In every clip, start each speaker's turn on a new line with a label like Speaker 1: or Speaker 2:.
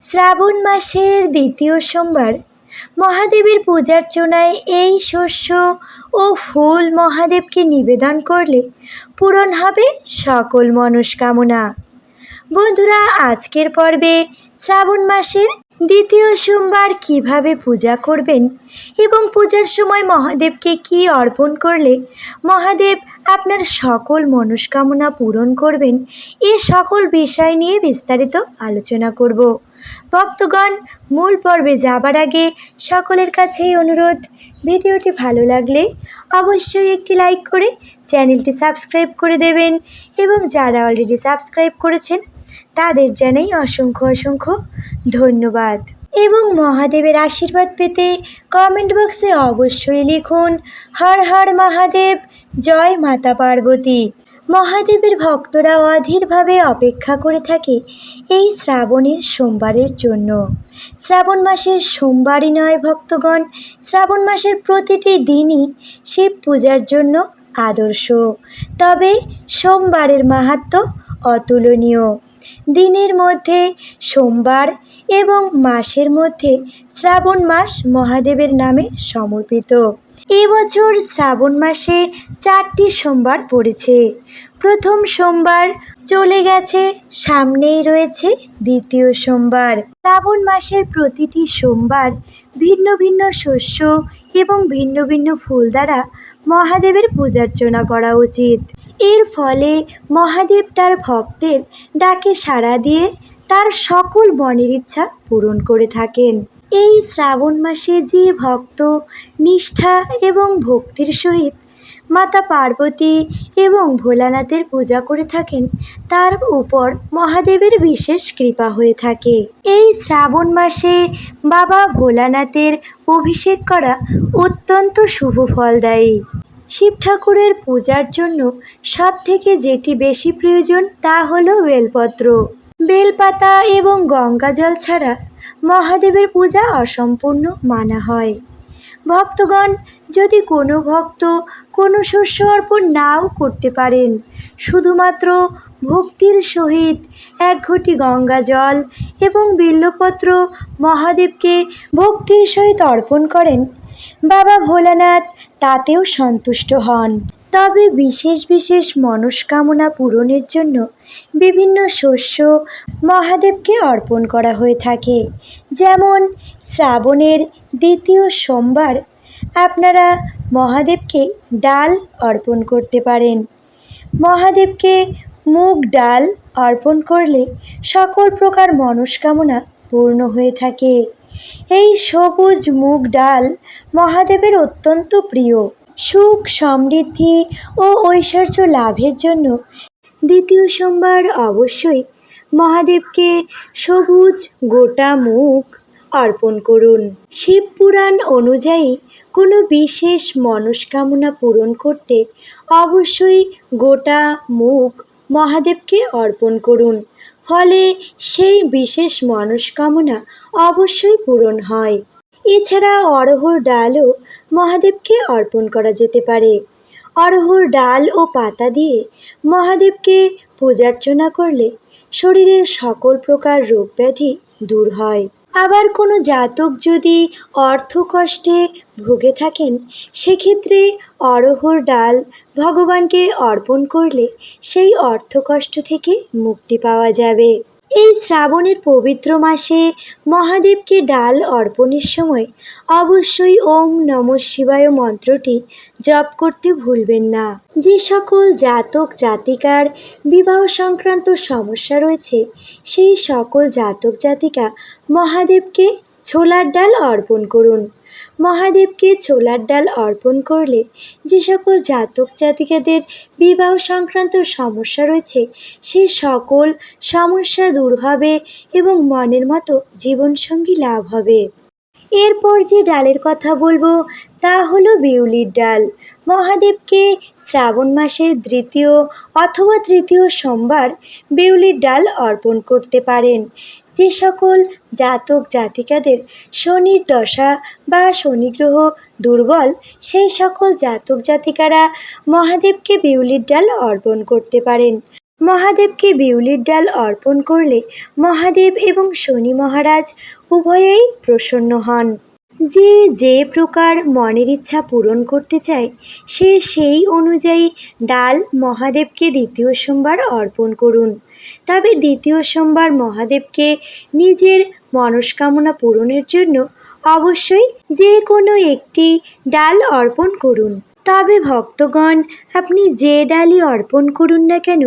Speaker 1: শ্রাবণ মাসের দ্বিতীয় সোমবার মহাদেবের পূজার্চনায় এই শস্য ও ফুল মহাদেবকে নিবেদন করলে পূরণ হবে সকল মনস্কামনা। বন্ধুরা, আজকের পর্বে শ্রাবণ মাসের দ্বিতীয় সোমবার কিভাবে পূজা করবেন এবং পূজার সময় মহাদেবকে কি অর্পণ করলে মহাদেব আপনার সকল মনস্কামনা পূরণ করবেন, এ সকল বিষয় নিয়ে বিস্তারিত আলোচনা করব। ভক্তগণ, মূল পর্বে যাবার আগে সকলের কাছেই অনুরোধ, ভিডিওটি ভালো লাগলে অবশ্যই একটি লাইক করে চ্যানেলটি সাবস্ক্রাইব করে দেবেন এবং যারা অলরেডি সাবস্ক্রাইব করেছেন তাদের জানাই অসংখ্য অসংখ্য ধন্যবাদ। এবং মহাদেবের আশীর্বাদ পেতে কমেন্ট বক্সে অবশ্যই লিখুন হর হর মহাদেব, জয় মাতা পার্বতী। মহাদেবের ভক্তরা অধীরভাবে অপেক্ষা করে থাকে এই শ্রাবণের সোমবারের জন্য। শ্রাবণ মাসের সোমবারই নয় ভক্তগণ, শ্রাবণ মাসের প্রতিটি দিনই শিব পূজার জন্য আদর্শ। তবে সোমবারের মাহাত্ম্য অতুলনীয়। দিনের মধ্যে সোমবার এবং মাসের মধ্যে শ্রাবণ মাস মহাদেবের নামে সমর্পিত। এবছর শ্রাবণ মাসে 4টি সোমবার পড়েছে। প্রথম সোমবার চলে গেছে, সামনেই রয়েছে দ্বিতীয় সোমবার। শ্রাবণ মাসের প্রতিটি সোমবার ভিন্ন ভিন্ন শস্য এবং ভিন্ন ভিন্ন ফুল দ্বারা মহাদেবের পূজার্চনা করা উচিত। এর ফলে মহাদেব তার ভক্তের ডাকে সাড়া দিয়ে তার সকল মনের ইচ্ছা পূরণ করে থাকেন। এই শ্রাবণ মাসে যে ভক্ত নিষ্ঠা এবং ভক্তির সহিত মাতা পার্বতী এবং ভোলানাথের পূজা করে থাকেন তার উপর মহাদেবের বিশেষ কৃপা হয়ে থাকে। এই শ্রাবণ মাসে বাবা ভোলানাথের অভিষেক করা অত্যন্ত শুভ ফলদায়ী। শিব ঠাকুরের পূজার জন্য সব থেকে যেটি বেশি প্রয়োজন তা হলো বেলপত্র। বেলপাতা এবং গঙ্গা জল ছাড়া মহাদেবের পূজা অসম্পূর্ণ মানা হয়। ভক্তগণ, যদি কোনো ভক্ত কোনো শস্য অর্পণ নাও করতে পারেন, শুধুমাত্র ভক্তির সহিত 1 ঘটি গঙ্গা জল এবং বিল্বপত্র মহাদেবকে ভক্তির সহিত অর্পণ করেন, বাবা ভোলানাথ তাতেও সন্তুষ্ট হন। তবে বিশেষ বিশেষ মনস্কামনা পূরণের জন্য বিভিন্ন শস্য মহাদেবকে অর্পণ করা হয়ে থাকে। যেমন শ্রাবণের দ্বিতীয় সোমবার আপনারা মহাদেবকে ডাল অর্পণ করতে পারেন। মহাদেবকে মুগ ডাল অর্পণ করলে সকল প্রকার মনস্কামনা পূর্ণ হয়ে থাকে। এই সবুজ মুগ ডাল মহাদেবের অত্যন্ত প্রিয়। সুখ, সমৃদ্ধি ও ঐশ্বর্য লাভের জন্য দ্বিতীয় সোমবার অবশ্যই মহাদেবকে সবুজ গোটা মুগ অর্পণ করুন। শিব পুরাণ অনুযায়ী কোনো বিশেষ মনস্কামনা পূরণ করতে অবশ্যই গোটা মুগ মহাদেবকে অর্পণ করুন, ফলে সেই বিশেষ মনস্কামনা অবশ্যই পূরণ হয়। এছাড়া অড়হর ডালও মহাদেবকে অর্পণ করা যেতে পারে। অড়হর ডাল ও পাতা দিয়ে মহাদেবকে পূজার্চনা করলে শরীরের সকল প্রকার রোগ ব্যাধি দূর হয়। আবার কোনো জাতক যদি অর্থকষ্টে ভুগে থাকেন, সেক্ষেত্রে অড়হর ডাল ভগবানকে অর্পণ করলে সেই অর্থকষ্ট থেকে মুক্তি পাওয়া যাবে। এই শ্রাবণের পবিত্র মাসে মহাদেবকে ডাল অর্পণের সময় অবশ্যই ওম নমঃ শিবায় মন্ত্রটি জপ করতে ভুলবেন না। যে সকল জাতক জাতিকার বিবাহ সংক্রান্ত সমস্যা রয়েছে, সেই সকল জাতক জাতিকা মহাদেবকে ছোলার ডাল অর্পণ করুন। মহাদেবকে ছোলার ডাল অর্পণ করলে যে সকল জাতক জাতিকাদের বিবাহ সংক্রান্ত সমস্যা রয়েছে, সেই সকল সমস্যা দূর হবে এবং মনের মতো জীবনসঙ্গী লাভ হবে। এরপর যে ডালের কথা বলবো তা হলো বিউলির ডাল। মহাদেবকে শ্রাবণ মাসের দ্বিতীয় অথবা তৃতীয় সোমবার বিউলির ডাল অর্পণ করতে পারেন। যে সকল জাতক জাতিকাদের শনির দশা বা শনিগ্রহ দুর্বল, সেই সকল জাতক জাতিকারা মহাদেবকে বিউলির ডাল অর্পণ করতে পারেন। মহাদেবকে বিউলির ডাল অর্পণ করলে মহাদেব এবং শনি মহারাজ উভয়েই প্রসন্ন হন। যে যে প্রকার মনের ইচ্ছা পূরণ করতে চায় সে সেই অনুযায়ী ডাল মহাদেবকে দ্বিতীয় সোমবার অর্পণ করুন। তবে দ্বিতীয় সোমবার মহাদেবকে নিজের মনস্কামনা পূরণের জন্য অবশ্যই যে কোনো একটি ডাল অর্পণ করুন। তবে ভক্তগণ, আপনি যে ডালই অর্পণ করুন না কেন,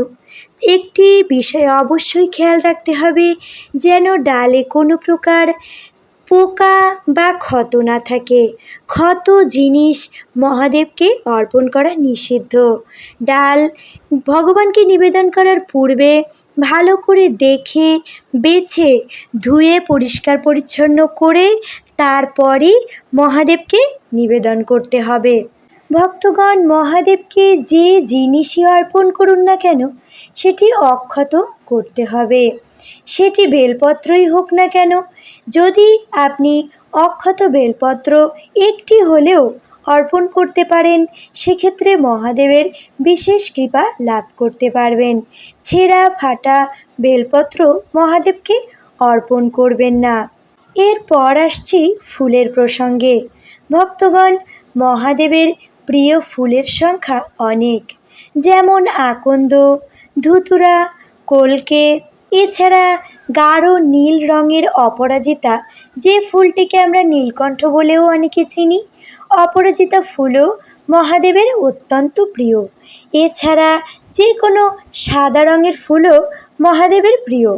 Speaker 1: একটি বিষয় অবশ্যই খেয়াল রাখতে হবে, যেন ডালে কোনো প্রকার পোকা বা ক্ষত না থাকে। ক্ষত জিনিস মহাদেবকে অর্পণ করা নিষিদ্ধ। ডাল ভগবানকে নিবেদন করার পূর্বে ভালো করে দেখে বেছে ধুয়ে পরিষ্কার পরিচ্ছন্ন করে তারপরই মহাদেবকে নিবেদন করতে হবে। ভক্তগণ, মহাদেবকে যে জিনিসই অর্পণ করুন না কেন সেটি অক্ষত করতে হবে। সেটি বেলপত্রই হোক না কেন, যদি আপনি অক্ষত বেলপত্র একটি হলেও অর্পণ করতে পারেন সেক্ষেত্রে মহাদেবের বিশেষ কৃপা লাভ করতে পারবেন। ছেঁড়া ফাটা বেলপত্র মহাদেবকে অর্পণ করবেন না। এরপর আসছি ফুলের প্রসঙ্গে। ভক্তগণ, মহাদেবের প্রিয় ফুলের সংখ্যা অনেক, যেমন আকন্দ, ধুতুরা, কলকে, এছাড়া গাঢ় নীল রঙের অপরাজিতা, যে ফুলটিকে আমরা নীলকণ্ঠ বলেও অনেকে চিনি। অপরাজিতা ফুলও মহাদেবের অত্যন্ত প্রিয়। এছাড়া যে কোনো সাদা রঙের ফুলও মহাদেবের প্রিয়।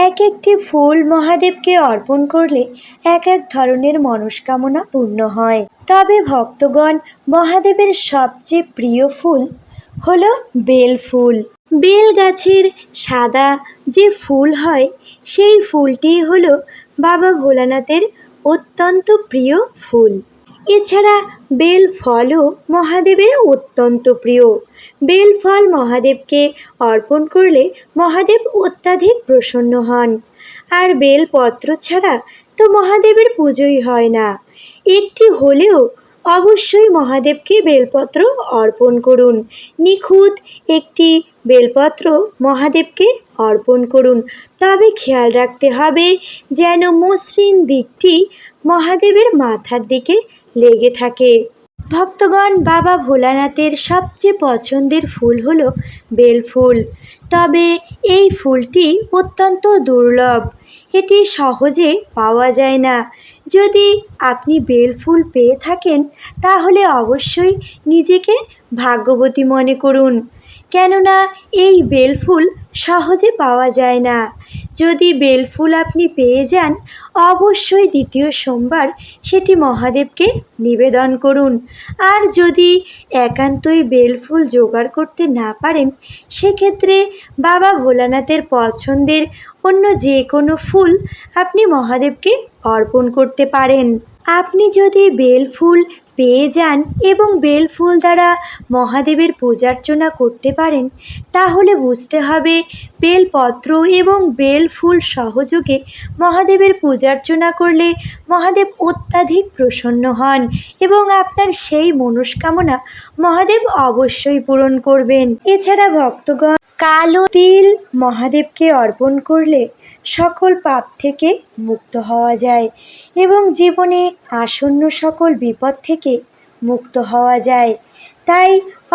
Speaker 1: এক একটি ফুল মহাদেবকে অর্পণ করলে এক এক ধরনের মনস্কামনা পূর্ণ হয়। তবে ভক্তগণ, মহাদেবের সবচেয়ে প্রিয় ফুল হলো বেল ফুল। বেল গাছের সাদা যে ফুল হয় সেই ফুলটি হলো বাবা ভোলানাথের অত্যন্ত প্রিয় ফুল। এছাড়া বেল ফলও মহাদেবের অত্যন্ত প্রিয়। বেল ফল মহাদেবকে অর্পণ করলে মহাদেব অত্যাধিক প্রসন্ন হন। আর বেলপত্র ছাড়া তো মহাদেবের পুজোই হয় না। একটি হলেও অবশ্যই মহাদেবকে বেলপত্র অর্পণ করুন। নিখুঁত একটি বেলপত্র মহাদেবকে অর্পণ করুন। তবে খেয়াল রাখতে হবে যেন মসৃণ দিকটি মহাদেবের মাথার দিকে লেগে থাকে। ভক্তগণ, বাবা ভোলানাথের সবচেয়ে পছন্দের ফুল হলো বেল ফুল। তবে এই ফুলটি অত্যন্ত দুর্লভ, এটি সহজে পাওয়া যায় না। যদি আপনি বেল ফুল পেয়ে থাকেন তাহলে অবশ্যই নিজেকে ভাগ্যবতী মনে করুন, কেননা এই বেল ফুল সহজে পাওয়া যায় না। যদি বেল ফুল আপনি পেয়ে যান অবশ্যই দ্বিতীয় সোমবার সেটি মহাদেবকে নিবেদন করুন। আর যদি একান্তই বেল ফুল জোগাড় করতে না পারেন সেক্ষেত্রে বাবা ভোলানাথের পছন্দের অন্য যে কোনো ফুল আপনি মহাদেবকে অর্পণ করতে পারেন। আপনি যদি বেল ফুল পেয়ে যান এবং বেল ফুল দ্বারা মহাদেবের পূজার্চনা করতে পারেন তাহলে বুঝতে হবে বেলপত্র এবং বেল ফুল সহযোগে মহাদেবের পূজার্চনা করলে মহাদেব অত্যাধিক প্রসন্ন হন এবং আপনার সেই মনস্কামনা মহাদেব অবশ্যই পূরণ করবেন। এছাড়া ভক্তগণ, কালো তিল মহাদেবকে অর্পণ করলে সকল পাপ থেকে মুক্ত হওয়া যায় এবং জীবনে আসন্ন সকল বিপদ থেকে মুক্ত হওয়া যায়। তাই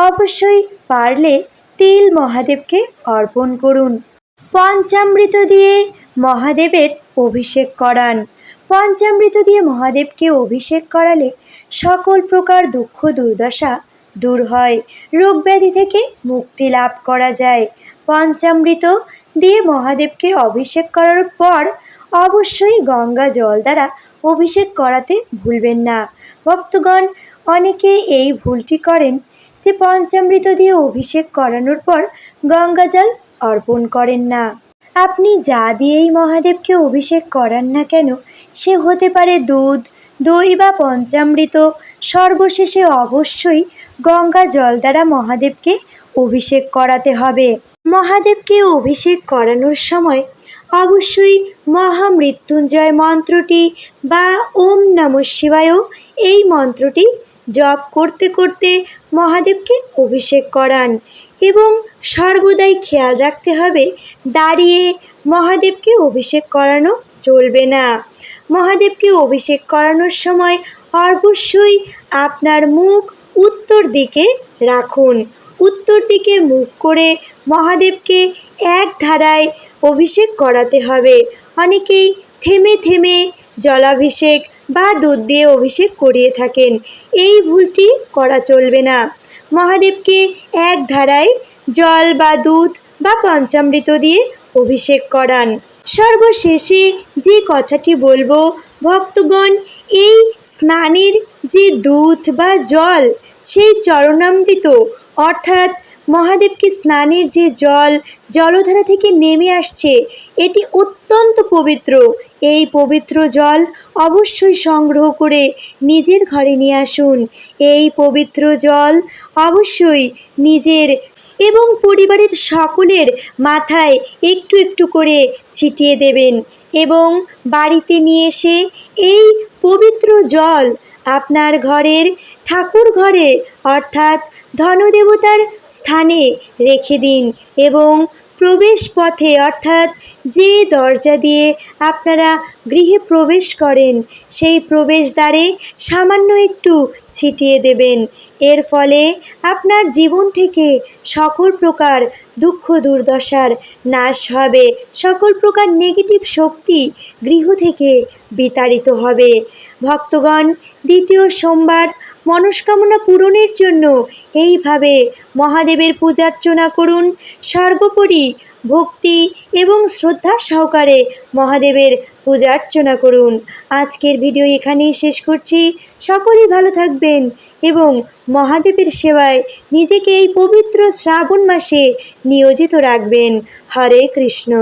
Speaker 1: অবশ্যই পারলে তিল মহাদেবকে অর্পণ করুন। পঞ্চামৃত দিয়ে মহাদেবের অভিষেক করান। পঞ্চামৃত দিয়ে মহাদেবকে অভিষেক করালে সকল প্রকার দুঃখ দুর্দশা দূর হয়, রোগ ব্যাধি থেকে মুক্তি লাভ করা যায়। পঞ্চামৃত দিয়ে মহাদেবকে অভিষেক করার পর অবশ্যই গঙ্গা জল দ্বারা অভিষেক করাতে ভুলবেন না। ভক্তগণ, অনেকে এই ভুলটি করেন যে পঞ্চামৃত দিয়ে অভিষেক করানোর পর গঙ্গা জল অর্পণ করেন না। আপনি যা দিয়েই মহাদেবকে অভিষেক করান না কেন, সে হতে পারে দুধ, দই বা পঞ্চামৃত, সর্বশেষে অবশ্যই গঙ্গা জল দ্বারা মহাদেবকে অভিষেক করাতে হবে। মহাদেবকে অভিষেক করানোর সময় অবশ্যই মহামৃত্যুঞ্জয় মন্ত্রটি বা ওম নমঃ শিবায় এই মন্ত্রটি জপ করতে করতে মহাদেবকে অভিষেক করান। এবং সর্বদাই খেয়াল রাখতে হবে দাঁড়িয়ে মহাদেবকে অভিষেক করানো চলবে না। মহাদেবকে অভিষেক করানোর সময় অবশ্যই আপনার মুখ উত্তর দিকে রাখুন। উত্তর দিকে মুখ করে মহাদেবকে এক ধারায় অভিষেক করাতে হবে। অনেকেই থেমে থেমে জলাভিষেক বা দুধ দিয়ে অভিষেক করিয়ে থাকেন, এই ভুলটি করা চলবে না। মহাদেবকে এক ধারায় জল বা দুধ বা পঞ্চামৃত দিয়ে অভিষেক করান। সর্বশেষে যে কথাটি বলবো, ভক্তগণ, এই স্নানের যে দুধ বা জল, সেই চরণামৃত অর্থাৎ মহাদেবকে স্নানের যে জল জলধারা থেকে নেমে আসছে, এটি অত্যন্ত পবিত্র। এই পবিত্র জল অবশ্যই সংগ্রহ করে নিজের ঘরে নিয়ে আসুন। এই পবিত্র জল অবশ্যই নিজের এবং পরিবারের সকলের মাথায় একটু একটু করে ছিটিয়ে দেবেন এবং বাড়িতে নিয়ে এসে এই পবিত্র জল আপনার ঘরের ঠাকুর ঘরে অর্থাৎ ধনদেবতার স্থানে রেখে দিন এবং প্রবেশ পথে অর্থাৎ যে দরজা দিয়ে আপনারা গৃহে প্রবেশ করেন, সেই প্রবেশদ্বারে সামান্য একটু ছিটিয়ে দেবেন। এর ফলে আপনার জীবন থেকে সকল প্রকার দুঃখ দুর্দশার নাশ হবে, সকল প্রকার নেগেটিভ শক্তি গৃহ থেকে বিতাড়িত হবে। ভক্তগণ, দ্বিতীয় সোমবার মনস্কামনা পূরণের জন্য এইভাবে মহাদেবের পূজার্চনা করুন। সর্বোপরি ভক্তি এবং শ্রদ্ধা সহকারে মহাদেবের পূজার্চনা করুন। আজকের ভিডিও এখানেই শেষ করছি। সকলেই ভালো থাকবেন এবং মহাদেবের সেবায় নিজেকে এই পবিত্র শ্রাবণ মাসে নিয়োজিত রাখবেন। হরে কৃষ্ণ।